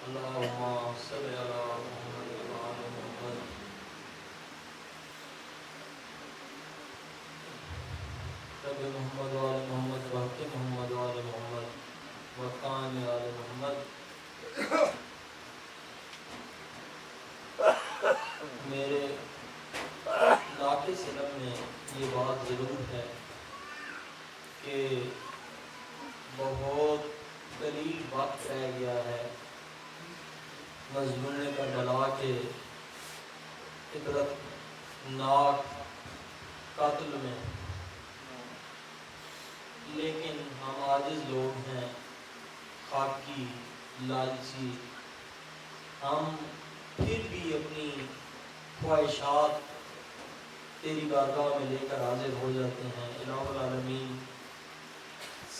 اللهم صل على محمد وعلى محمد رب محمد وعلى محمد وحق محمد وعلى محمد وقان آل محمد. میرے ناقص علم میں یہ بات ضرور ہے کہ بہت قلیل وقت رہ گیا ہے مضمون کربلا کے عبرتناک قتل میں، لیکن ہم عاجز لوگ ہیں، خاکی، لالچی. ہم پھر بھی اپنی خواہشات تیری بارگاہ میں لے کر حاضر ہو جاتے ہیں. الہ العالمین،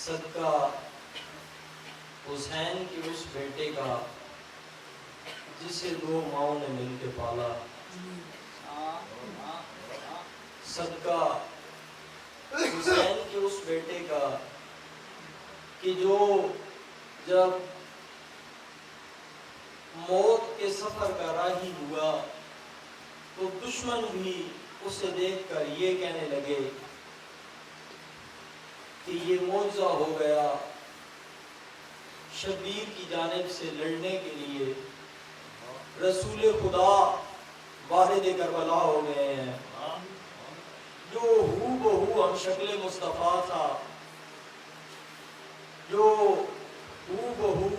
صدقہ حسین کے اس بیٹے کا جسے دو ماؤں نے مل کے پالا، صدقہ حسین کے اس بیٹے کا کہ جو جب موت کے سفر کا راہی ہوا تو دشمن بھی اسے دیکھ کر یہ کہنے لگے کہ یہ معجزہ ہو گیا، شبیر کی جانب سے لڑنے کے لیے رسول خدا والد کربلا ہو گئے ہیں، جو ہو بہو ہم شکل مصطفیٰ تھا، جو ہو بہو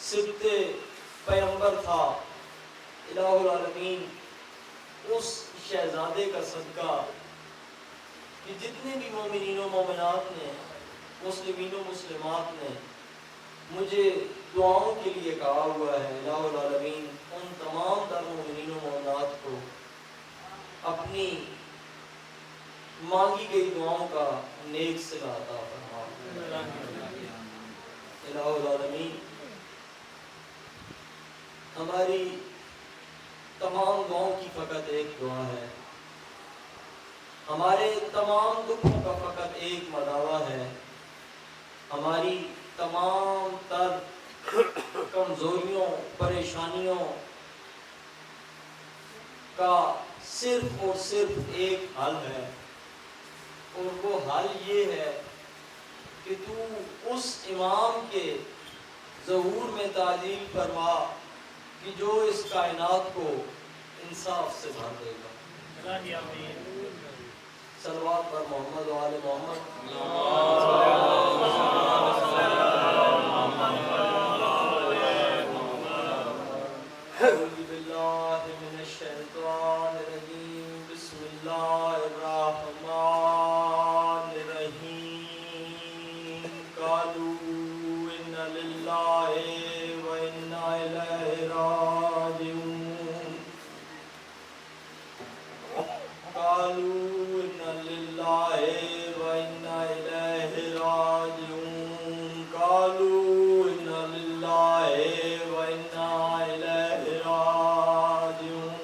سبت پیغمبر تھا. الہ العالمین، اس شہزادے کا صدقہ کہ جتنے بھی مومنین و مومنات نے، مسلمین و مسلمات نے مجھے دعاؤں کے لیے کہا ہوا ہے، الہ العالمین ان تمام تر مومنین و مومنات کو اپنی مانگی گئی دعاؤں کا نیک صلہ عطا فرما. الہ العالمین، ہماری تمام دعاؤں کی فقط ایک دعا ہے، ہمارے تمام دکھوں کا فقط ایک مداوا ہے، ہماری تمام تر کمزوریوں پریشانیوں کا صرف اور صرف ایک حل ہے، اور وہ حل یہ ہے کہ تو اس امام کے ظہور میں تعجیل فرما کہ جو اس کائنات کو انصاف سے بھر دے گا. صلوات پر محمد و آل محمد. اعوذ باللہ من الشیطان الرجیم، بسم اللہ الرحمن الرحیم. قالوا ان للہ و انا الیہ راجعون. قالوا ان للہ و انا الیہ راجعون. قالوا ان للہ و انا الیہ راجعون.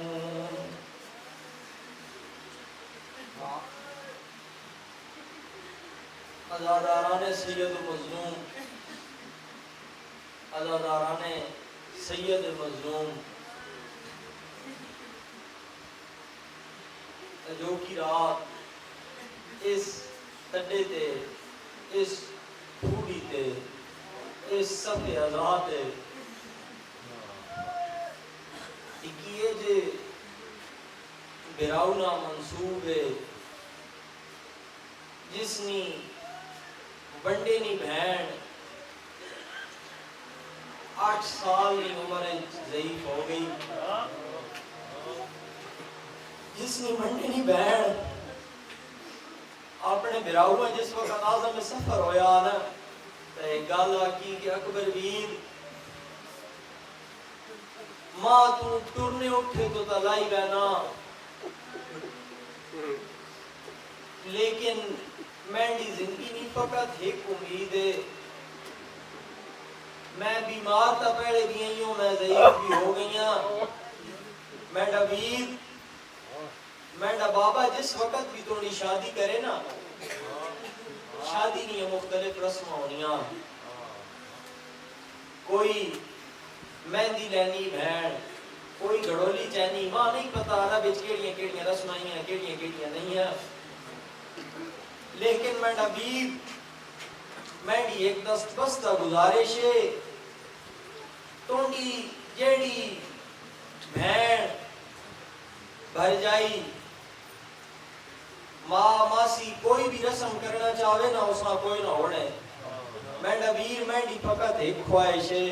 عزاداران سید مظلوم، عزاداران سید مظلوم، جو کی رات اس تڈے تے، اس پھوڑی تے، اس صفحے ازاں تے کیے جے براؤنا منصوب ہے، جس نی بنڈے نی بہن 8 سال کی عمر ضعیف ہو گئی، جس نے بنڈے نی بہن اپنے براؤ جس وقت اعظم سفر ہویا نا تے گل آکی کہ اکبر ویر ماں تو ٹرنے اٹھے تو تلائی بینا لیکن میری زندگی نہیں فقط ایک امید ہے میں بیمار تا پہلے بھی آئی ہوں میں ضعیف بھی ہو گئی ہوں میرا ویر میرا بابا جس وقت بھی تھوڑی شادی کرے نا شادی نہیں ہے مختلف رسم ہونیاں کوئی مہندی لینی بہن کوئی گھڑولی چینی ماں نہیں پتا رہا بچ کیڑیاں کیڑیاں رسمائیں ہیں کیڑیاں کیڑیاں نہیں ہیں لیکن میرا ویر میری ایک دست بستہ گزارش ہے تونڈی جیڑی بہن بھر جائی ماں ماسی کوئی بھی رسم کرنا چاہے نا اس کا کوئی نہ ہونے میرا ویر میری فقط ایک خواہش ہے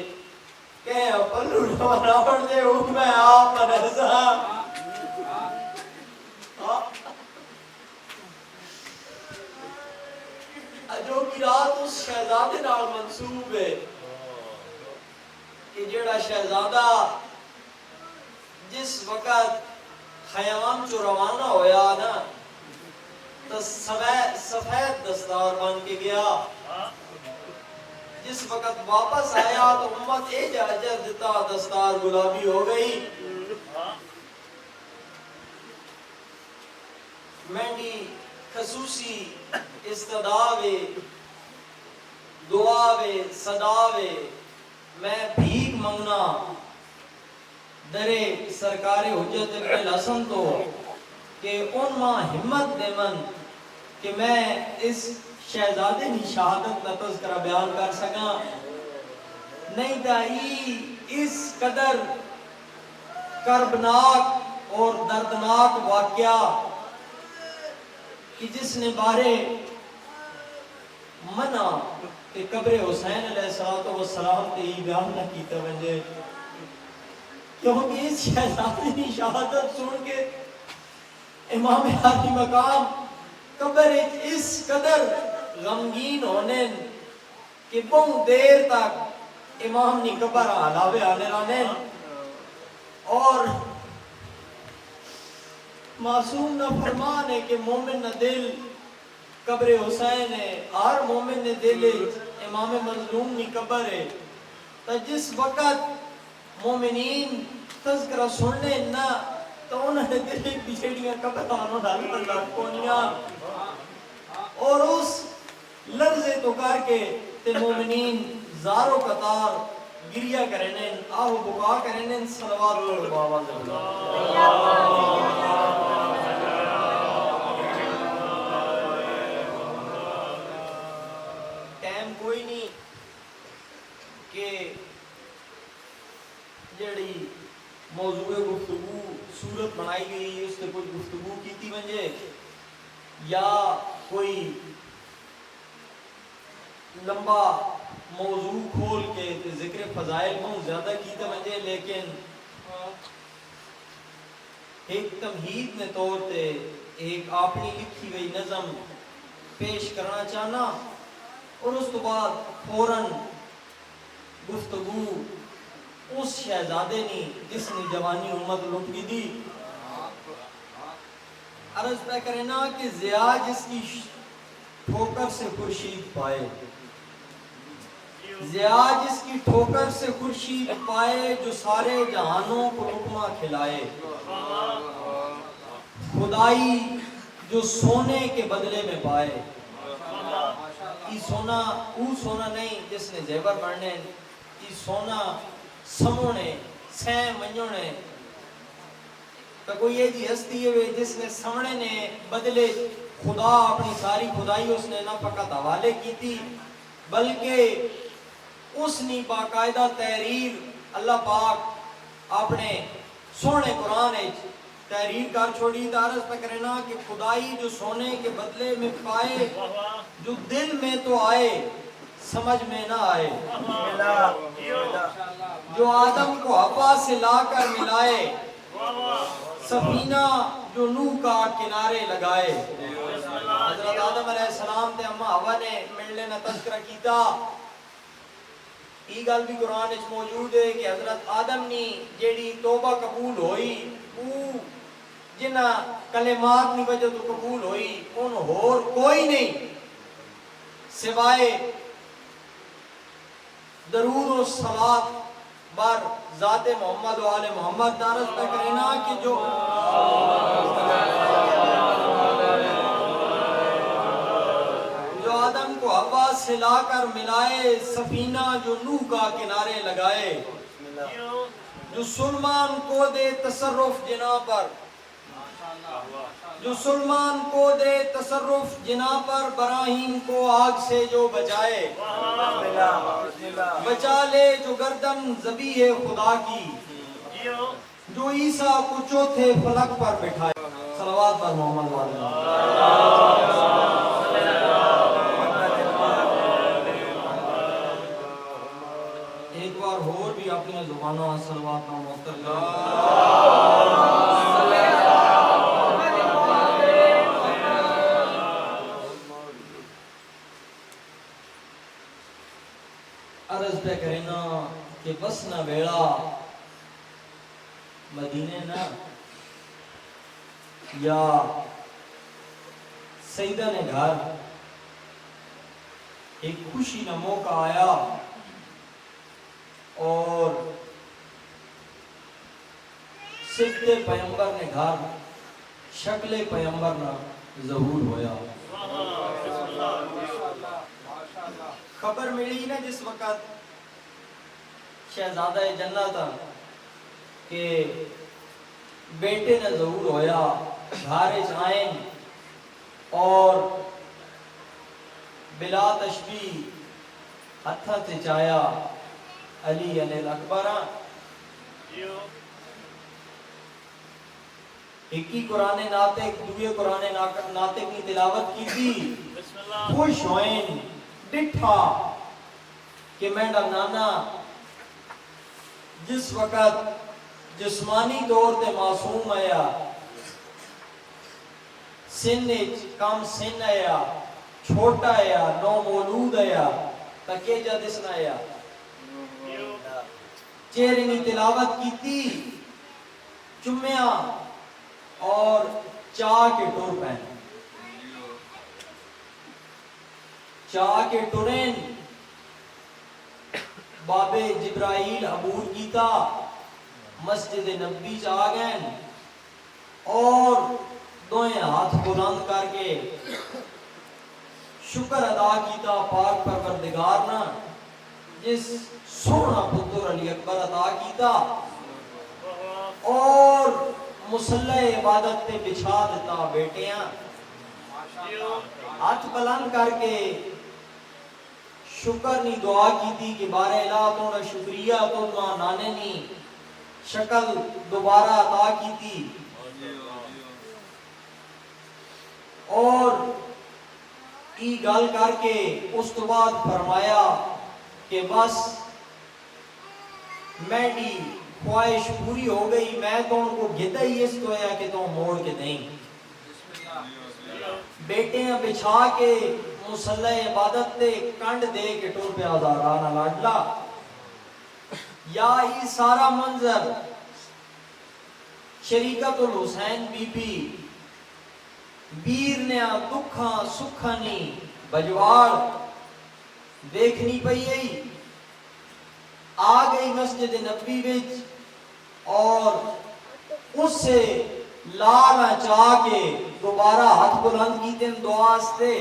کہ پلو نہ پڑ دے ہوں میں آپ منسا جو کی رات اس شہزادے نال منصوب ہے کہ جڑا شہزادہ جس وقت خیام چو روانہ ہویا نا تو سفید دستار بن کے گیا جس وقت واپس آیا تو امت اجازت دیتا دستار گلابی ہو گئی میری خصوصی استداوے دعاوے صداوے میں بھیک منگنا درے سرکار حجت ابن الحسن تو کہ ان ماں ہمت دے من کہ میں اس شہزادے کی شہادت کا تذکرہ بیان کر سکاں نہیں دائی اس قدر کربناک اور دردناک واقعہ کہ جس نے بارے منع کہ قبر حسین علیہ السلام تے ہی بیان نہ کیتا ونجے کیونکہ اس شہزادے کی شہادت سن کے امام عالی مقام قبر اس قدر غمگین ہونے کہ بہت دیر تک امام نے قبر علاوے آنے رانے اور معصوم نہ فرمان ہے کہ مومن نہ دل قبر حسین ہے ہر مومن نے دل امام مظلوم نی قبر ہے تو جس وقت مومنین تذکرہ سننے نہ تو انہوں نے دل پیچھڑیاں قبر آنوں ڈالی اللہ کونیاں اور اس لرزے تو کر کے تے مومنین زارو قطار گریہ کرنے آہو بکا کرنے صلوات پڑھ باواز ٹائم کوئی نہیں کہ جڑی موضوع گفتگو صورت بنائی گئی اس سے کوئی گفتگو کی تھی ونجے یا کوئی لمبا موضوع کھول کے ذکر فضائل بہت زیادہ کیتا ونجے لیکن ایک تمہید نے طور تے ایک اپنی لکھی گئی نظم پیش کرنا چاہنا اور اس تو بعد فوراً گفتگو اس شہزادے نے جس نے جوانی امت لٹ کی دی عرض پہ کرنا کہ ضیاء جس کی ٹھوکر سے خورشید پائے ضیاء جس کی ٹھوکر سے خورشید پائے جو سارے جہانوں کو لقمہ کھلائے خدائی جو سونے کے بدلے میں پائے یہ سونا وہ سونا نہیں جس نے زیور بڑھنے یہ سونا سمونے سین منجونے تو کوئی یہ جی ہستی ہے جس نے سمنے نے بدلے خدا اپنی ساری خدائی اس نے نہ فقط حوالے کی تھی بلکہ اس نے باقاعدہ تحریر اللہ پاک اپنے سونے قرآن تحریر کر چھوڑی دارس پہ کرنا کہ خدائی جو سونے کے بدلے میں پائے جو دل میں تو آئے سمجھ میں نہ آئے جو آدم کو حوا سے لا کر ملائے سفینہ جو نوح کا کنارے لگائے حضرت آدم علیہ السلام تے اما حوا نے ملنے نہ تذکرہ کیتا یہ گل بھی قرآن وچ موجود ہے کہ حضرت آدم نے جیڑی توبہ قبول ہوئی وہ جنہ کلمات کی وجہ تو قبول ہوئی ان ہور کوئی نہیں سوائے درود و صلات بر ذات محمد و آل محمد دارس پہ کرنا کہ جو آدم کو ہوا سے لا کر ملائے سفینہ جو نوح کا کنارے لگائے جو سلمان کو دے تصرف جنا پر جو سلمان کو دے تصرف جنا پر براہیم کو آگ سے جو بچائے بچا لے جو گردن ذبیح خدا کی جو عیسیٰ کو چوتھے فلک پر بٹھائے صلوات پر محمد والے ایک بار اور بھی اپنی زبانوں صلوات پر محتر عرض پہ کہنا کہ بس نہ ویڑا مدینے نہ یا سیدہ نے گھر ایک خوشی نہ موقع آیا اور صفت پیغمبر نے گھر شکل پیغمبر نہ ظہور ہویا خبر ملی نا جس وقت شہزادہ جنت کہ بیٹے نے ظہور ہویا گھر آئیں اور بلا تشبیہ ہتھا سے چایا علی علیہ اکبر ایک ہی قرآن ناطق دوئے قرآن ناطق کی تلاوت کی تھی خوش ہوئیں ڈٹھا کہ میڈا نانا جس وقت جسمانی طور تے معصوم آیا سن کم سن آیا چھوٹا آیا نو مولود آیا تکے جا دسنا آیا چہرے کی تلاوت کی تھی چمیا اور چاہ کے ٹور پہن چاہ کے ٹورین بابے جبرائیل عبور کیتا مسجد نبی جا گئے اور دوئیں ہاتھ بلند کر کے شکر ادا کیتا پاک پروردگار نا جس سونا پتر علی اکبر عطا کیتا اور مصلی عبادت تے بچھا دیتا بیٹیاں ہاتھ بلند کر کے شکر نی دعا کی تھی کہ بارے الہ توڑا شکریہ تو ماں نانے نی شکل دوبارہ عطا کی تھی اور ای گل کر کے اس تو بعد فرمایا کہ بس میری خواہش پوری ہو گئی میں تو ان کو گدہ ہی اس تو ہے کہ تو موڑ کے دیں بیٹیاں بچھا کے مصلی عبادت تے کنڈ دے کے ٹور پہ آزارانا لاڈلا یا یہ سارا منظر شریکت الحسین بی بی بیر نے دکھاں سکھانی بجوار دیکھنی پئی گئی آ گئی مسجد نبوی وچ اور اس سے لانا چاہ کے دوبارہ ہاتھ بلند کی تین دعا سے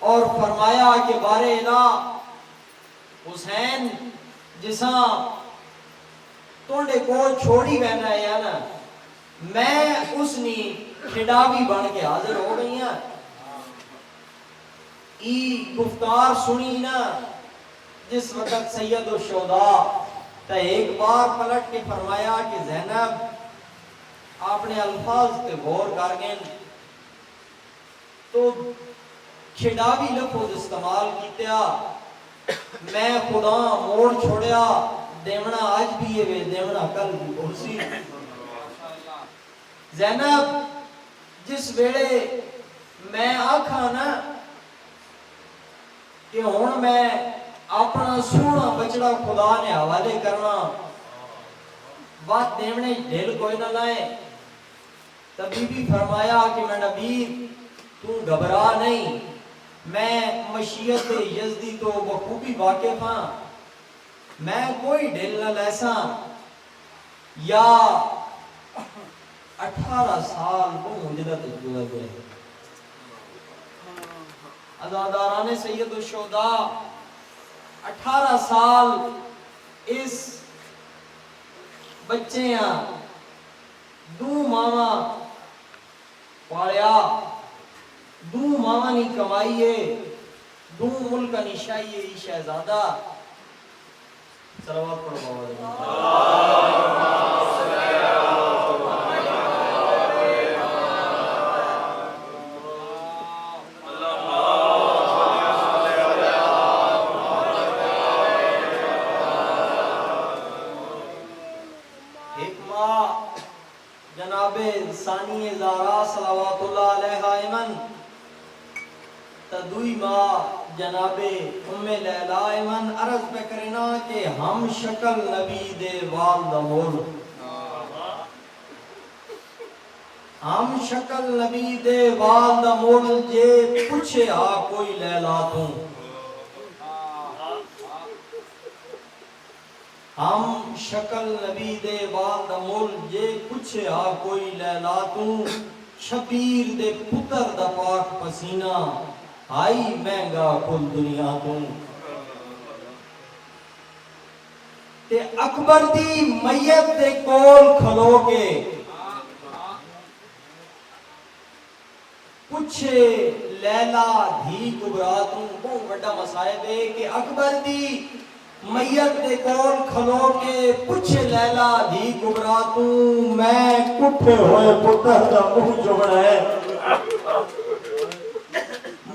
اور فرمایا کہ بارے الہ حسین جساں تونڈے کو چھوڑی بہنا ہے یا نا میں اس نی کھڑاوی بن کے حاضر ہو گئی ہیں ای گفتار سنی نا جس وقت سید الشہداء تا ایک بار پلٹ کے فرمایا کہ زینب اپنے الفاظ تے غور کر گئے تو کھڑاوی لفظ استعمال کیتیا میں خدا موڑ چھوڑیا دیونا آج بھی یہ وے دیونا کل بھی اسی زینب جس ویڑے میں آکھا نا کہ ہون میں اپنا اپنا سونا بچڑا خدا نے حوالے کرنا بات دیونے دل کوئی نہ لائے تبھی بھی فرمایا کہ میں نبی تو گھبرا نہیں میں مشیت یزدی تو بخوبی واقف ہاں میں کوئی ڈل نہ لیسا یا 18 سال کو مجدت گزر گئے عزاداران سید الشہداء 18 سال اس بچیاں دو ماما پایا دو ماما نہیں کمائیے دو ملک نشائیے ای شہزادہ صلوات پڑھو جناب ثانی زارا صلوات اللہ علیہ ایمن تدوی ماں جناب ام لیلہ ایمن عرض پہ کرنا کہ ہم شکل نبی دے والدہ مول ہم شکل نبی دے والدہ مول جے پوچھے آ کوئی لیلہ توں ہم شکل نبی دے والدہ مول جے پوچھے آ کوئی لیلہ توں شبیر دے پتر دا پاک پسینہ آئی مہنگا کل دنیا توں تے اکبر دی میت دے کول کھلو کے پوچھے لیلہ دھی کبرا توں بہت بڑا مسائب ہے کہ اکبر دی میت دے کول کھلو کے پوچھے لیلہ دھی کبرا توں میں کٹھے ہوئے پتر دا منہ جوڑا ہے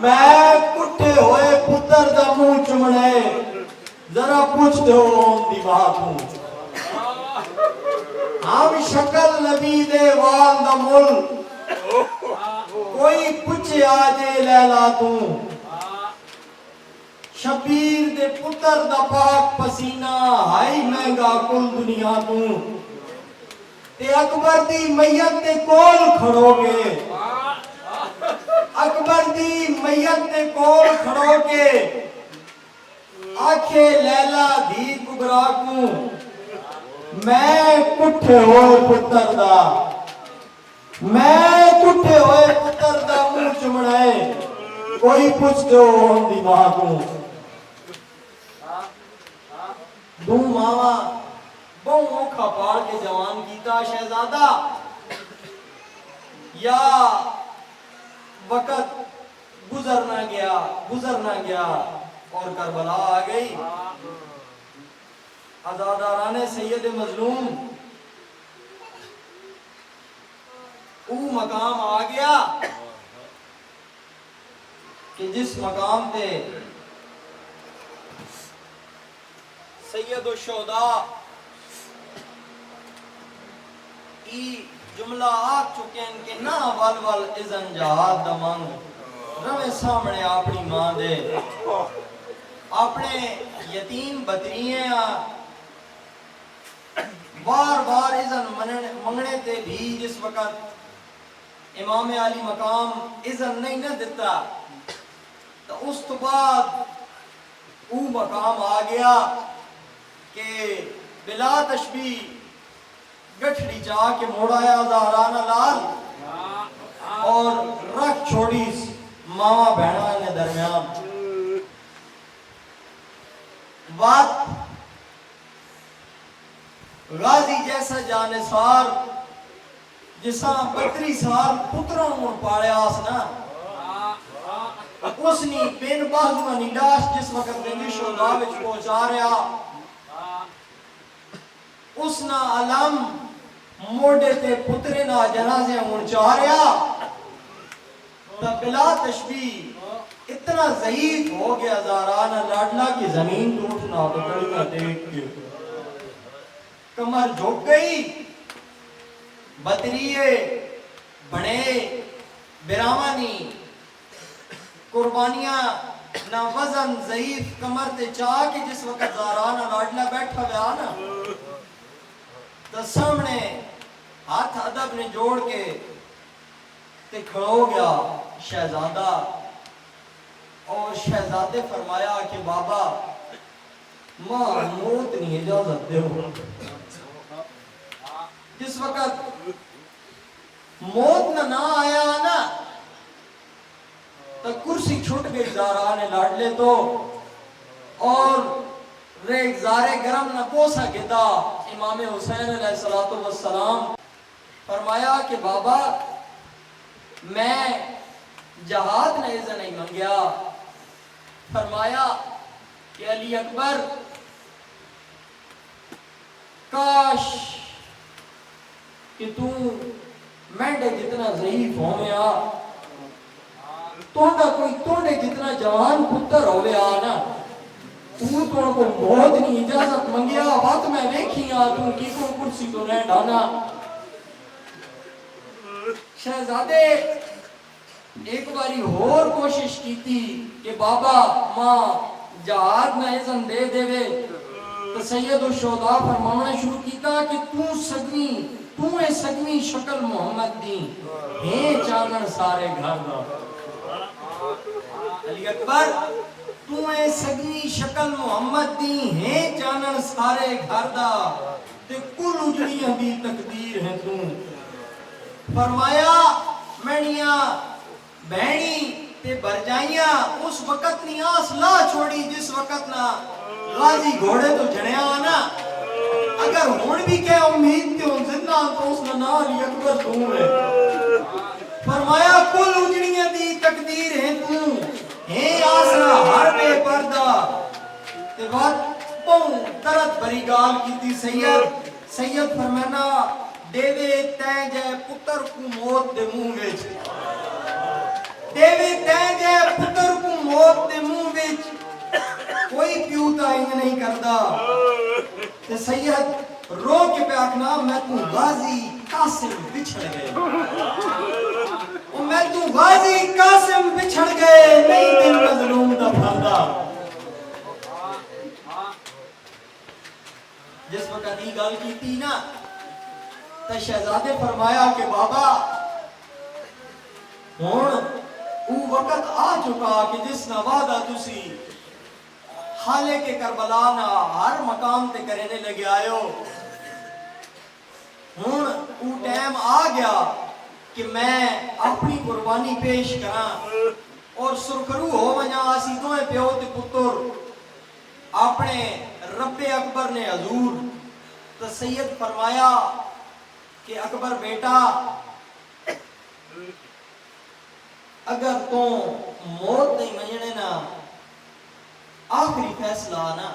میں کٹھے ہوئے پتر دا منہ چمڑے ذرا پوچھتے ہو ان دی بات ہوں ہم شکل نبی دے والدہ مل کوئی پوچھے آجے لیلہ توں شبیر دے پتر دا پاک پسینہ ہائی مہنگا کل دنیا توں تے اکبر دی میت دے کول کھڑو گے اکبر دی میت دے کول کھڑو کے آنکھیں لیلہ دھی کبرا کو میں کٹھے ہوئے پتر دا میں کٹھے ہوئے پتر دا منہ چمڑائے کوئی پوچھ دو ہم دی ماں کو دو ماما بہو موکھا پاڑ کے جوان کیتا شہزادہ یا وقت گزرنا گیا اور کربلا آ گئی عزاداران سید مظلوم او مقام آ گیا کہ جس مقام پہ سید الشہداء ای جملہ آ چکے ہیں کہ نہ ول ازن جہاد دمان روے سامنے اپنی ماں دے اپنے یتیم بطریے بار ازن منگنے تے بھی جس وقت امام علی مقام ازن نہیں نہ دیتا تو اس تو بعد وہ مقام آ گیا کہ بلا تشبیح گٹھڑی چاہ کے موڑایا زہران لال اور رکھ چھوڑی ماما بہنا نے درمیان بات غازی جیسا جانسار جسا 32 سال پتروں مر پاڑے آسنا اس نے بین بازو نیلاش جس وقت دنیش و داوچ پہنچا رہا اس نا علم موڑے تے پترے نا جنازے منچا رہا تب بلا تشبیح اتنا ضعیف ہو گیا زہرانہ لاڈلا کی زمین ٹوٹنا تو کڑیاں دیکھ کے کمر جھک گئی بطریے بڑے براوانی قربانیاں نہ وزن ضعیف کمر تے چاہ کے جس وقت زارانا لاڈلا بیٹھا ہوا نا تو سامنے ہاتھ ادب نے جوڑ کے تے کھڑو گیا شہزادہ، اور شہزادے فرمایا کہ بابا ماں موت نہیں اجازت دے ہو۔ جس وقت موت نہ آیا نا تو کرسی چھوٹ گئی زارانے لاڈلے تو، اور ریگ زارے گرم نہ پوسا گدا امام حسین علیہ السلام فرمایا کہ بابا میں جہاد نیزہ نہیں منگیا، فرمایا کہ علی اکبر کاش کہ تو مینڈے جتنا ضعیف ہو گیا توڑے جتنا جوان پتر ہو گیا نا تو کو موت نہیں اجازت منگیا بات میں دیکھیا تو کی کو کرسی تو نہیں ڈانا۔ شہزادے ایک باری اور کوشش کی تھی کہ بابا ماں جہاد میں اذن دے دے تو سید الشہداء فرمانا شروع کیتا کہ تو سگویں شکل محمد دی ہیں چانن سارے گھر دا۔ علی اکبر تو سگویں شکل محمد دی ہیں چانن سارے گھر دا تے کل اجڑیاں دی تقدیر ہے تو۔ فرمایا مینیاں بہنی تے برجائیاں اس وقت نہیں آس لا چھوڑی جس وقت نہ غازی گھوڑے تو جڑیا نا، اگر ہون بھی کہ امید تے ان زندہ تو اس نے نا علی اکبر تو ہے۔ فرمایا کل اجڑیاں دی تقدیر ہے تو ہیں آسرا ہر بے پردہ تے بات پوں درد بری گال کی تھی سید فرمانا دیوے تین جے پتر کو موت دے منہ وچ، دیوے تین جے پتر کو موت دے منہ وچ کوئی پیوتا انج نہیں کردا تے سید رو کے پہ آکھنا میں تو غازی قاسم بچھڑ گئے، میں تو غازی قاسم بچھڑ گئے نہیں دل مظلوم دا پھردا۔ جس وقت یہ گل کی تھی نا تو شہزادے فرمایا کہ بابا ہون وہ وقت آ چکا کہ جس نہ وعدہ تسی حالے کے کربلا نہ ہر مقام تے کرنے لگے آئے ہو، ہون وہ ٹائم آ گیا کہ میں اپنی قربانی پیش کراں اور سرخرو ہو ونجا اسی دوئے پیو تے پتر اپنے رب اکبر نے حضور تو سید فرمایا کہ اکبر بیٹا اگر تو موت نہیں منجنے نا آخری فیصلہ آنا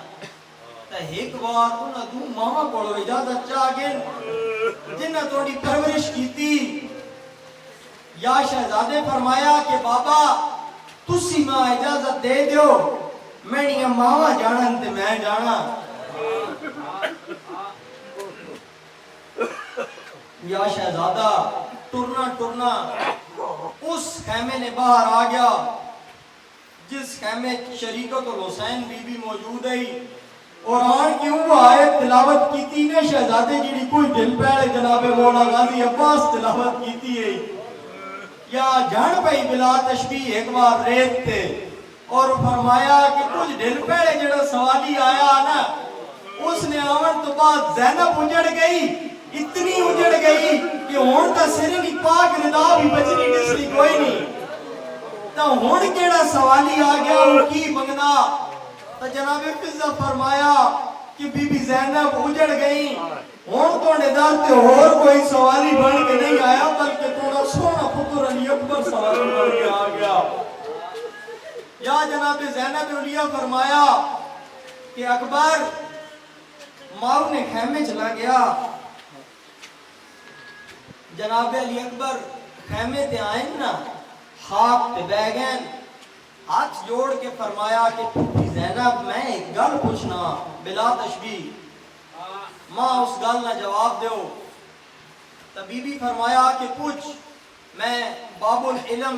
تو ایک بار انہاں دو ماما کوڑو اجازت چاہ گئے جنہ توڑی پرورش کی تھی۔ یا شہزادے فرمایا کہ بابا تسی ماں اجازت دے دیو میں ماما جانا تے میں جانا۔ یا شہزادہ ٹرنا اس خیمے نے باہر آ گیا جس خیمے شریکت الحسین بی بی موجود ہے، اور آن کی وہ آیت تلاوت کی تھی نے شہزادے جیڑی کوئی دل پہلے جناب مولا غازی عباس تلاوت کی تھی ہے یا جان پئی بلا تشبیح ایک بار ریت تھے، اور فرمایا کہ کچھ دل پہلے جڑا سوالی آیا نا اس نے آمن تو بعد زینب اجڑ گئی، اتنی اجڑ گئی کہ ہون تا سرنی پاک ردا بھی بچنی ڈسلی کوئی نہیں، تا ہون کیڑا سوالی آ گیا وہ کی منگنا، تا جناب فضہ فرمایا کہ بی بی زینب اجڑ گئی، ہون تو ندار تے اور کوئی سوالی بن کے نہیں آیا بلکہ توڑا سونا پتر علی اکبر سوالی بن کے آ گیا۔ یا جناب زینب علیہ فرمایا کہ اکبر ماؤں نے خیمے چلا گیا، جناب علی اکبر خیمے تے آئیں نا خاک تے بیگین ہاتھ جوڑ کے فرمایا کہ پھوپھی زینب میں ایک گل پوچھنا بلا تشبیح، ماں اس گل نہ جواب دیو، بی بی فرمایا کہ پوچھ، میں باب العلم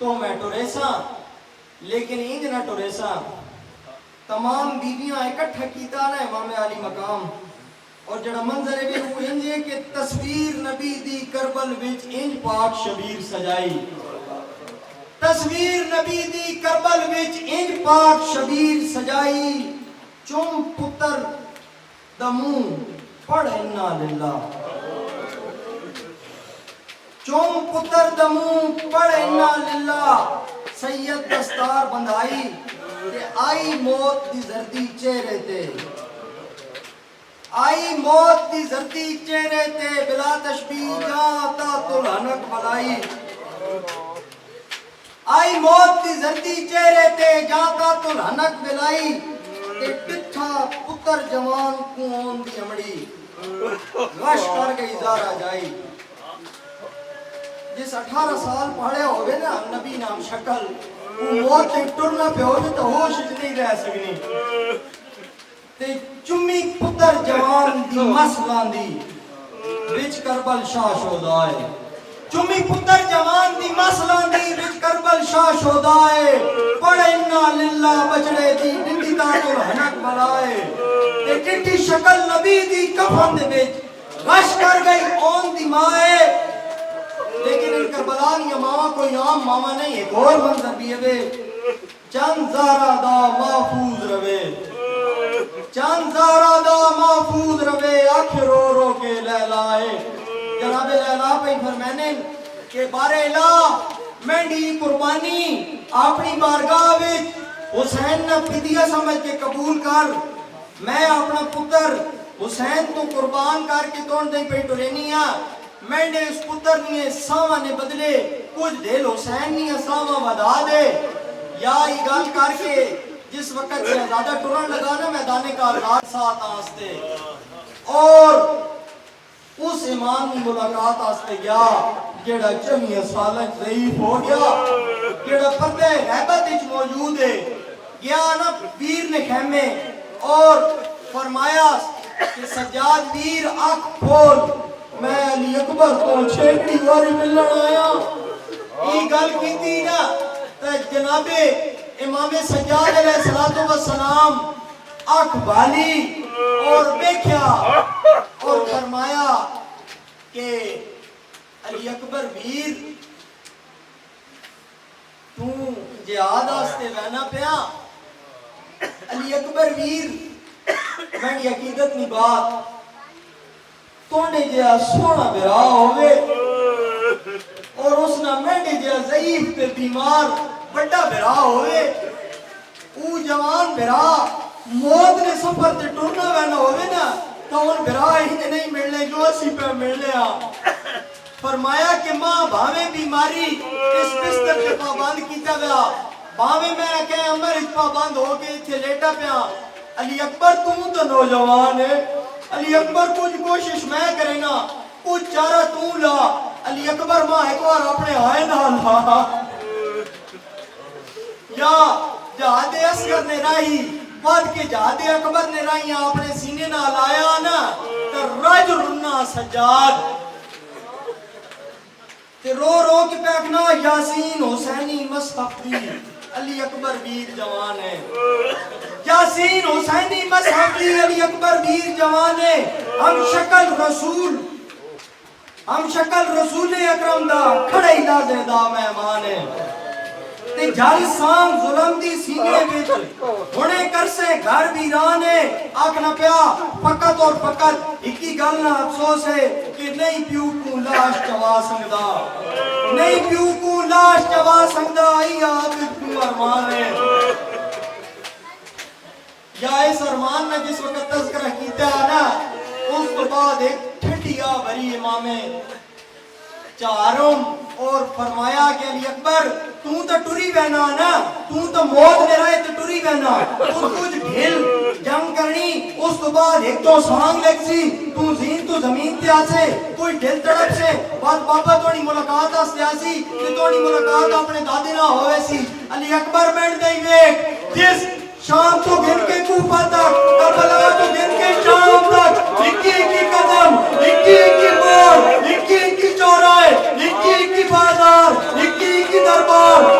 تو میں ٹریساں لیکن انج نہ ٹریساں تمام بیویاں اکٹھا کیتا نا امام علی مقام اور جڑا منظر ہے وہ انج ہے کہ تصویر نبی دی کربل وچ انج پاک شبیر سجائی تصویر نبی دی کربل وچ انج پاک شبیر سجائی چم پتر دموں پڑھ انا للہ چوم پتر دموں پڑھ انا للہ سید دستار بندھائی کہ آئی موت دی زردی چہرے تے آئی موت دی زردی چہرے تے بلا تشبیہ جاتا تو لعنت بلائی آئی موت دی زردی چہرے تے جاتا تو لعنت بلائی تے پٹھا پتر جوان کون دی امڑی غش کر گئی زارا جائی جس 18 سال پڑھے ہوئے نا نبی نام شکل وہ موت تے ٹرنا پہ ہوئے تو ہوش نہیں رہ سکنی تے چمی پتر جوان دی مسلان دی وچ کربل شاہ شودائے چمی پتر جوان دی مسلان دی وچ کربل شاہ شودائے پڑھ انا للہ بچڑے دی ڈنڈی تاکل حنک بلائے تے ٹٹی شکل نبی دی کفن دے وچ غش کر گئی اون دی مائے لیکن ان کربلا نہیں ماما کوئی عام ماما نہیں ایک اور منظر بھی ہے چند زارہ دا محفوظ روے چند زارہ دا محفوظ روے آنکھ رو رو کے لیلائے جناب لیلا پہ فرمینے کہ بار الہ مینڈی قربانی اپنی بارگاہ وچ حسین نہ فدیہ سمجھ کے قبول کر میں اپنا پتر حسین تو قربان کر کے توڑ دیں پہ ٹرینیا میں نے اس پتر نے ساواں نے بدلے کچھ دل حسین نے ساواں ودا دے یا یہ گل کر کے جس وقت سے زیادہ ٹرن لگا نا میدان کارزات ساتھ آستے اور اس امام کی ملاقات آستے گیا جیڑا چمی سالک ضعیف ہو گیا جیڑا پردے غیبت اچ موجود ہے گیا نا پیر نے خیمے اور فرمایا کہ سجاد پیر آنکھ کھول میں علی اکبر کو چھیٹی واری ملن آیا یہ گل کی تھی نا تو جناب امام سجاد علیہ السلام آنکھ بالی اور بیکھیا اور فرمایا کہ علی اکبر ویر تو جہاد آستے بہنا پیا علی اکبر ویر میں یقیدت نہیں بات توڑے جہاں سونا برا ہوئے اور اس نہ مینڈے جہاں ضعیف تے بیمار بڑا برا ہوئے او جوان برا موت نے سفر تے ٹرنا بہنا ہوئے نا تو ان برا ہی تے نہیں ملنے جو اسی پہ ملنے فرمایا کہ ماں بھاویں بیماری اس بستر کے پابند کیتا گیا بھاویں میں کہے عمر اس پابند ہو کے تھے لیٹا پیا علی اکبر تم تو نوجوان ہے علی اکبر کچھ کوشش میں کرے نا کچھ چارہ تو لا علی اکبر ماں ایک بار اپنے آئے نہ لا یا جہاد اصغر نے راہی بعد کے جہاد اکبر نے راہی اپنے سینے نہ لایا نا تو رج رنا سجاد تے رو رو کے پیکنا یاسین حسینی مصحف دی علی اکبر ویر جوان ہے یاسین حسینی مصحف دی علی اکبر ویر جوان ہے ہم شکل رسول اکرم دا کھڑے ہی دا زیدہ مہمان ہے تے جھل سام ظلم دی سینے وچ ہونے کر سے گھر ویران ہے آکھنا پیا فقط اور فقط ایکی گل نہ افسوس ہے کہ نہیں پیو کو لاش چوا سکدا نہیں پیو کو لاش چوا سکدا آئی آپ کو ارمان ہے یا اس ارمان میں جس وقت تذکرہ کیتا ہے نا اس کے بعد ایک ٹھٹیا بھری امام چارم اور فرمایا کہ علی اکبر تو ٹری بہنا نا تو موت نے رہے تو ٹری بہنا تو کچھ ڈھل جنگ کرنی اس تو بعد ایک تو سانگ لگ سی تو زین تو زمین تے آسے کوئی ڈھل تڑپ سے بعد بابا توڑی ملاقات آستے آسی کہ توڑی ملاقات اپنے دادے نہ ہوئے سی علی اکبر بیٹھ دیں ویک جس شام تو گھن کے کوفہ تک کربلا تو گھن کے شام تک اکی اکی قدم اکی اکی بار اکی اکی چوراہے اکی اکی بازار اکی اکی دربار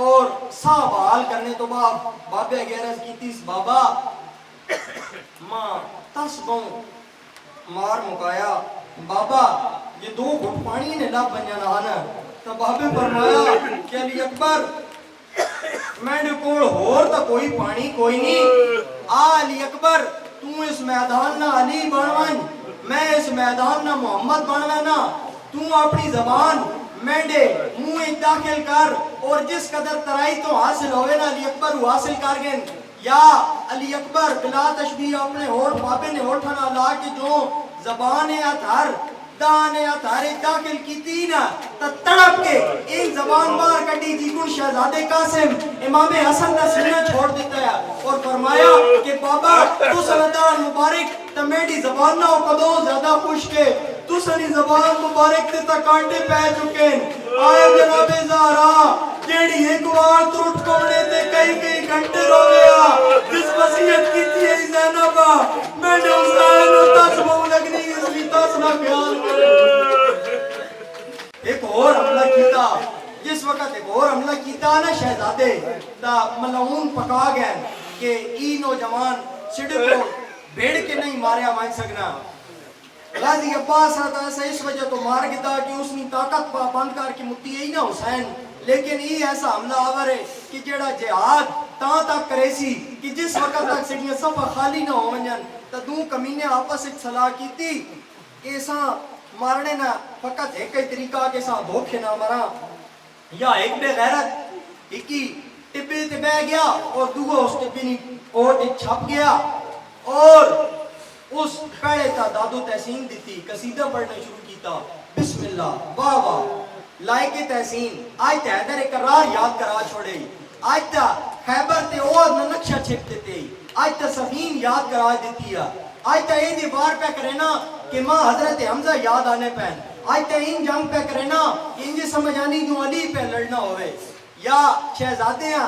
اور سا بحال کرنے تو بابے گیرز کی تیس بابا ماں تس بہوں مار مکایا بابا یہ 2 گھٹ پانی نے لب بن جانا آنا تو بابے فرمایا کہ علی اکبر میں نے کوڑ ہور تا کوئی پانی کوئی نہیں علی اکبر تو اس میدان نہ علی بنوان میں اس میدان نہ محمد بنوانا تو اپنی زبان مینڈے منہ داخل کر اور جس قدر ترائی تو حاصل ہوئے نا علی اکبر وہ حاصل کر گئے یا علی اکبر بلا تشبیہ اپنے ہوٹ بابے نے ہوٹھنا لا کے جو زبان اتھر دانے اتھارے داخل کی تینا تڑپ کے ایک زبان بار کٹی جی کن شہزادے قاسم امام حسن کا سینہ چھوڑ دیتا ہے اور فرمایا کہ بابا تو سندان مبارک تمیڈی زبان نہ کدو زیادہ خوش کے تو سنی زبان مبارک تے تا کانٹے پہ چکے آئے جناب زہرا جیڑی ایک وار ترٹ کونے تے کئی گھنٹے رو گیا جس وصیت کی تھی ہے زینبا میں نے حسین تس بہو لگنی اس لیے تس نہ خیال کرے ایک اور حملہ کیتا جس وقت ایک اور حملہ کیتا نا شہزادے دا ملعون پکا گئے کہ ای نوجوان سڑے کو بھیڑ کے نہیں ماریا مان سکنا غازی عباس آتا ایسا اس وجہ تو مار گیا کہ اس نے طاقت بند کر کے متی ہی نا حسین لیکن یہ ایسا حملہ آور ہے کہ جڑا جہاد تاں تک کرے سی کہ جس وقت تک سڑیاں صفحہ خالی نہ ہو منجن تا دوں کمینے آپس ایک صلاح کی تھی ایسا مارنے نہ فقط ایک ہی طریقہ کے ساتھ دھوکے نہ مرا یا ایک بے غیرت ایکی ٹبے تے بہ گیا اور دوگو اس ٹبے نی کوٹ چھپ گیا اور اس پہلے تا دادو تحسین دیتی قصیدہ پڑھنا شروع کیتا بسم اللہ واہ واہ لائق تحسین آج تا حیدر اقرار یاد کرا چھوڑے آج تا خیبر تے اور نقشہ چھپ دیتے آج تا سفین یاد کرا دیتی ہے آج تا یہ دیوار پہ کرنا کہ ماں حضرت حمزہ یاد آنے پہن آج تا ان جنگ پہ کرنا انجے سمجھ آنی جو علی پہ لڑنا ہوئے یا شہزادے ہیں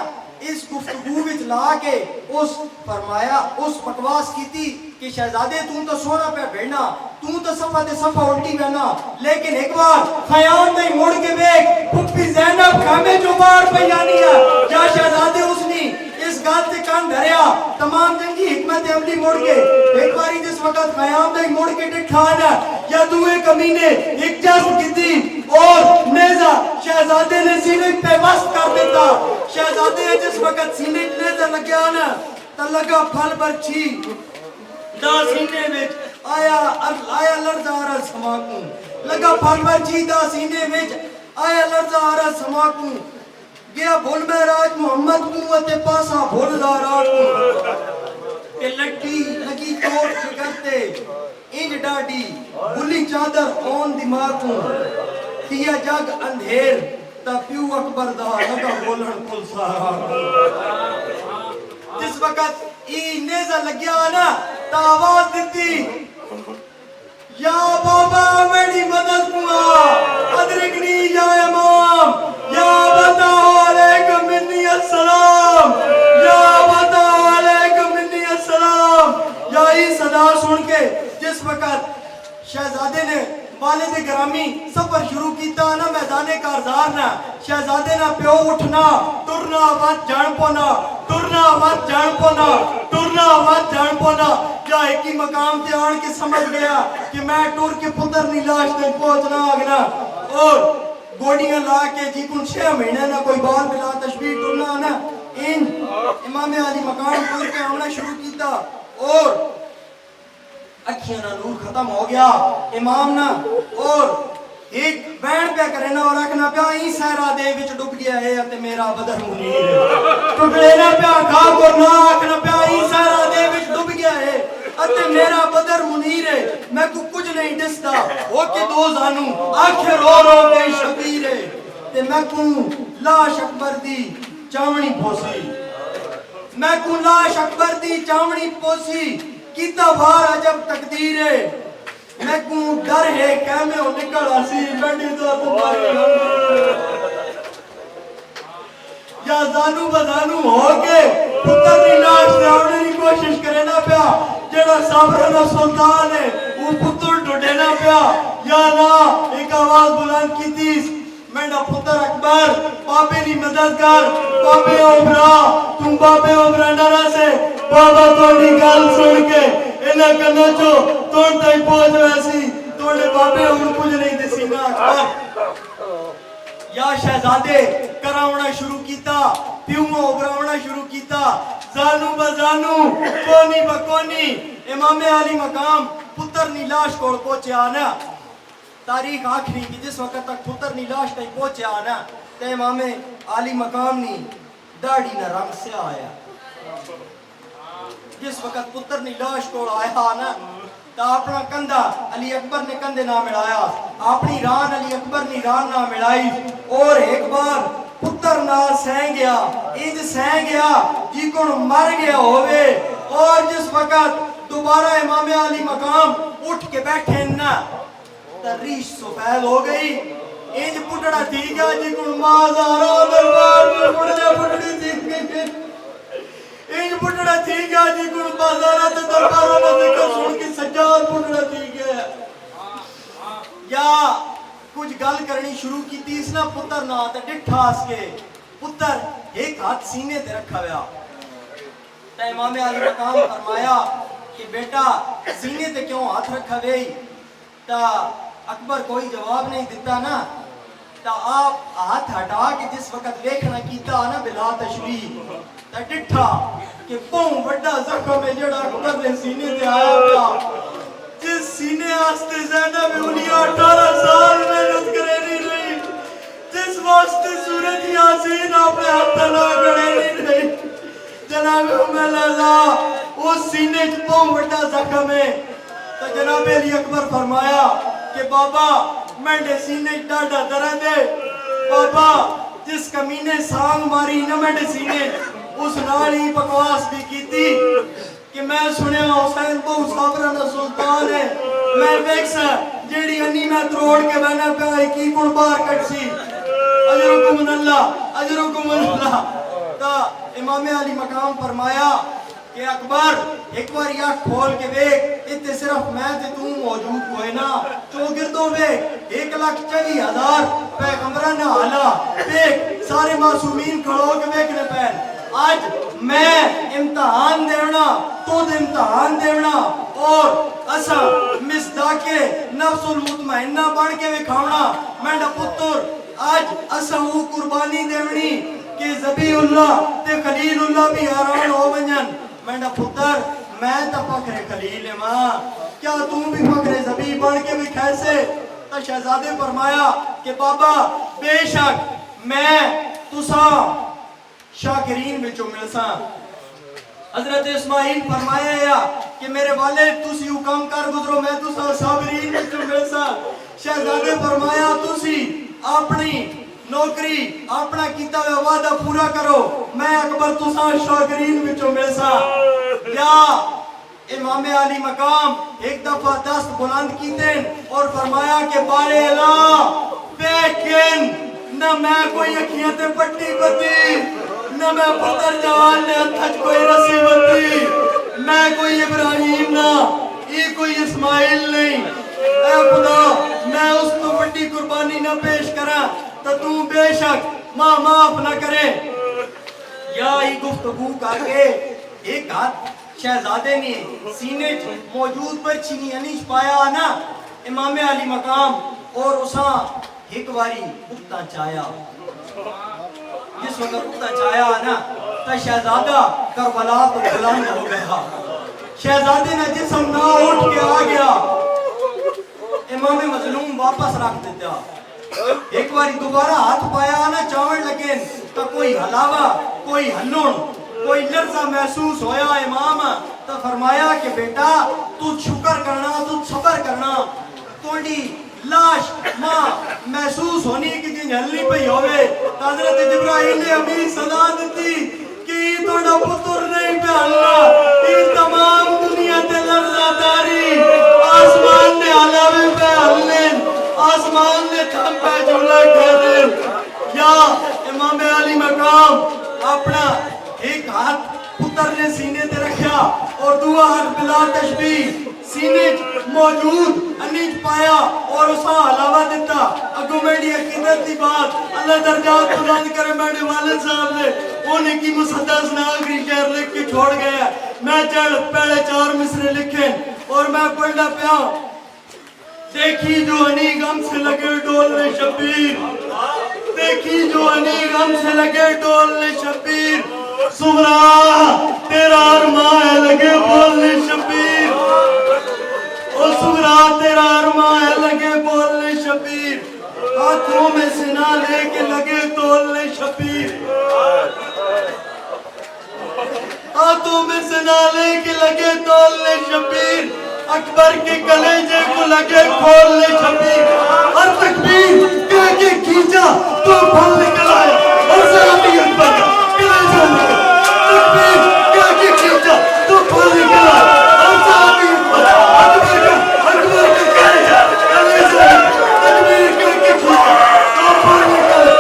اس گفتگو وچ لا کے اس فرمایا اس بکواس کی تھی کہ شہزادے تو سونا پہ بھیڑنا تو صفحہ تے صفحہ الٹی بہنا لیکن ایک بار خیام نہیں مڑ کے بیک پھپی زینب خامے جو بار پہ یعنی ہے یا شہزادے اس نے اس گات سے کان دھریا تمام جنگی حکمت عملی مڑ کے ایک باری جس وقت خیام نہیں مڑ کے ٹھانا یا دوئے کمینے ایک جذب کی تھی اور نیزہ شہزادے نے سینے پہ وست کر دیتا شہزادے نے جس وقت سینے نیزہ لگیا نا تا لگا پھل برچھی دا سینے وچ آیا لرزہ آرہ سماکوں لگا پھل برچھی دا سینے وچ آیا لرزہ آرہ سماکوں گیا بھول مہراج محمد قوت پاسا بھول داراج کو کہ لٹی لگی چوٹ شکرتے انج ڈاڈی بھولی چادر اون دماغ کو تیا جگ اندھیر تا پیو اکبر دا لگا بولن کل سارا جس وقت ای نیزہ لگیا نا تا آواز دیتی یا بابا میری مدد کوا ادرکنی یا امام یا بتا علیکم منی السلام یا بتا علیکم منی السلام یا ای صدا سن کے جس وقت شہزادے نے والد گرامی سفر شروع کیتا نا میدان کارزار نا شہزادے نا پیو اٹھنا ٹرنا آواز جان پونا ٹرنا آواز جان پونا ٹرنا آواز جان پونا یا ایک ہی مقام تے آن کے سمجھ گیا کہ میں ٹور کے پتر نہیں لاش نہیں پہنچنا آگنا اور گوڑیاں لا کے جی کن 6 مہینے نا کوئی بال بلا تشبیح ٹرنا نا ان امام علی مقام پر کے آنا شروع کیتا اور اکھیاں نا نور ختم ہو گیا امام نا اور ایک بین پہ کرنا اور اکھنا پیا ہی سہرہ دے وچ ڈب گیا ہے تے میرا بدر منیر ٹکڑے نا پیا کھاک اور نا اکھنا پیا ہی سہرہ دے وچ ڈب گیا ہے تے میرا بدر منیر ہے میں کو کچھ نہیں دستا ہو کے 2 زانوں آنکھیں رو رو کے شبیر ہے تے میں کو لاش اکبر دی چاونی پوسی میں کو لاش اکبر دی چاونی پوسی کیتا بھار عجب تقدیر ہے میں کو ڈر ہے کہ میں ہو نکل آسی بڑی تو تمہاری یا زانو بزانو ہو کے پتر دی لاش راوڑے کی کوشش کرے نا پیا جڑا صابرنا سلطان ہے وہ پتر ڈھوڑے نا پیا یا نا ایک آواز بلند کی تیس میرا پتر اکبر بابے دی مدد کر بابے اوبرا تم بابے اوبرا نرا سے بابا توڑی گل سن کے انہاں کنوں چو توڑ تک پہنچ ویسی توڑے بابے ہم کچھ نہیں دسی نا اکبر یا شہزادے کراونا شروع کیتا پیوں اوبراونا شروع کیتا زانو بزانو کونی بکونی امام علی مقام پتر نی لاش کوڑ پہنچے آنا تاریخ آخری کی جس وقت تک پتر نی لاش تک پہنچے آنا تے امام علی مقام نی داڑھی نہ رنگ سے آیا جس وقت پتر نی لاش کوڑ آیا نا تا اپنا کندہ علی اکبر نے کندے نہ ملایا اپنی ران علی اکبر نے ران نہ ملائی اور ایک بار پتر نہ سہیں گیا انج سہیں گیا جی کون مر گیا ہوئے اور جس وقت دوبارہ امام علی مقام اٹھ کے بیٹھے نا ریش سفید ہو گئی انج پٹڑا تھی گیا جی کون مازارہ دربار میں پٹڑا پٹڑی تھی گئی انج پٹڑا تھی گیا جی کون بازارہ تے دربارہ میں ذکر سن کی سجاد پٹڑا تھی گیا یا کچھ گل کرنی شروع کی تھی اس نا پتر نہ تے ڈٹھا اس کے پتر ایک ہاتھ سینے تے رکھا گیا تا امام علی مقام فرمایا کہ بیٹا سینے تے کیوں ہاتھ رکھا گئی تا اکبر کوئی جواب نہیں دیتا نا تا آپ ہاتھ ہٹا کے جس وقت دیکھنا کیتا نا بلا تشبیح تا ڈٹھا کہ پاؤں بڑا زخم ہے جڑا اکبر نے سینے تے آیا پیا جس سینے آستے زینب انہی 18 سال محنت کرے نہیں رہی جس واسطے سورت یاسین اپنے ہاتھ نہ کرے نہیں رہی جناب اللہ اس سینے پاؤں بڑا زخم ہے تو جناب علی اکبر فرمایا کہ بابا میں نے سینے ڈاڑا درد ہے بابا جس کمینے سانگ ماری نہ میں نے سینے اس نالی بکواس بھی کی تھی کہ میں سنیا حسین بہو صابرانہ سلطان ہے میں ویکسا جیڑی انی میں تروڑ کے بہنا پہ آئی کی کن بار کٹ سی اجرکم اللہ تا امام علی مقام فرمایا کہ اکبر ایک بار یا کھول کے دیکھ اتنے صرف میں تے تو موجود ہوئے نا چوگردوں میں 1,40,000 پیغمبران حالا دیکھ سارے معصومین کھڑو کے دیکھنے پہن آج میں امتحان دیونا تو امتحان دیونا اور اسا مصداق نفس المطمئنہ بڑھ کے وکھاونا میں نہ پتر آج اسا وہ قربانی دیونی کہ ذبی اللہ تے خلیل اللہ بھی حیران ہو بنجن میں نہ پتر میں تا فخر خلیل ماں کیا تم بھی فخر ذبی بڑھ کے بھی کیسے تا شہزادے فرمایا کہ بابا بے شک میں تسا شاکرین میں جو ملسا حضرت اسماعیل فرمایا یا کہ میرے والد تسی حکام کر گزرو میں تسا صابرین میں جو ملسا شہزادے فرمایا تسی اپنی نوکری اپنا کیتا ہوئے وعدہ پورا کرو میں اکبر تسا شاکرین میں جو ملسا یا امام علی مقام ایک دفعہ دست بلند کیتے اور فرمایا کہ بارے اللہ لیکن نہ میں کوئی اکھیاں تے پٹی بتی نہ میں پتر جوان نے ہتھج کوئی رسی بتی میں کوئی ابراہیم نہ یہ کوئی اسماعیل نہیں اے خدا میں اس تو بڑی قربانی نہ پیش کرا تو بے شک ماں معاف نہ کرے یا ہی گفتگو کر کے ایک ہاتھ شہزادے نے سینے موجود پر چینی انیش پایا نا امام علی مقام اور اساں ایک باری اکتا چایا جس وقت اکتا چایا نا تا شہزادہ کربلا تو بلند ہو گیا شہزادے نے جسم نہ اٹھ کے آ گیا امام مظلوم واپس رکھ دیتا ایک باری دوبارہ ہاتھ پایا نا چاوڑ لگیں تا کوئی ہلاوا کوئی ہنون کوئی لرزہ محسوس ہویا امام تا فرمایا کہ بیٹا تو شکر کرنا تو صبر کرنا توڑی لاش ماں محسوس ہونی کی جن ہلنی پہ ہوئے حضرت جبرائیل نے امیر صدا دیتی کہ یہ توڑا پتر نہیں پہ اللہ یہ تمام دنیا تے لرزہ داری آسمان نے علاوے پہ ہلن آسمان نے تھم پہ جملہ کر یا امام علی مقام اپنا ایک ہاتھ پتر نے سینے تے رکھا اور دعا ہاتھ بلا تشبیح سینے موجود انہیں پایا اور اسا علاوہ دیتا اگو میری عقیدت دی بات اللہ درجات بلند کرے میرے والد صاحب نے انہیں کی مسدس ناگری شہر لکھ کے چھوڑ گیا میں چڑھ پہلے 4 مصرے لکھیں اور میں پڑھنا پیا دیکھی جو انی غم سے لگے ڈولنے شبیر دیکھی جو انی غم سے لگے ڈولنے شبیر سغرا تیرا ارمان ہے لگے بولنے شبیر او سغرا تیرا ارمان ہے لگے بولنے شبیر ہاتھوں میں سنا لے کے لگے تولنے شبیر ہاتھوں میں سنا لے کے لگے تولنے شبیر اکبر کے کلیجے کو لگے کھولنے شبیر اور تکبیر کہہ کے کھینچا تو پھل نکل آیا اور صحابی اکبر کا کلیجہ نکل تکبیر کہہ کے کھینچا تو پھل نکل آیا اور صحابی اکبر کا کلیجہ تکبیر کہہ کے کھینچا تو پھل نکل آیا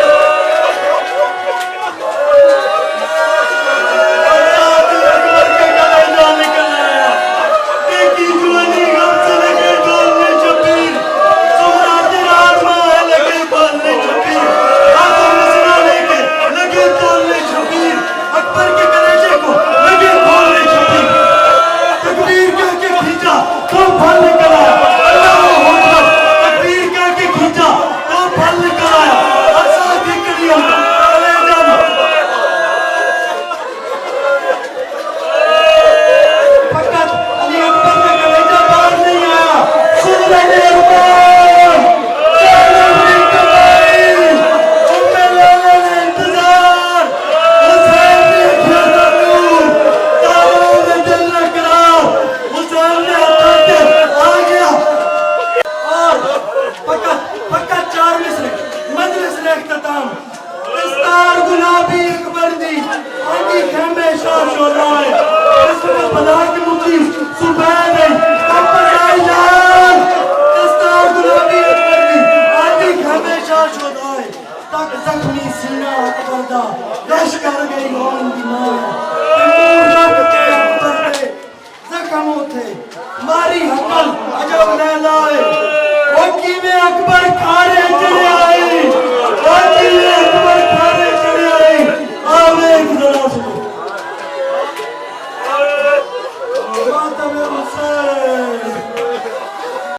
ماری حقل عجب لیلا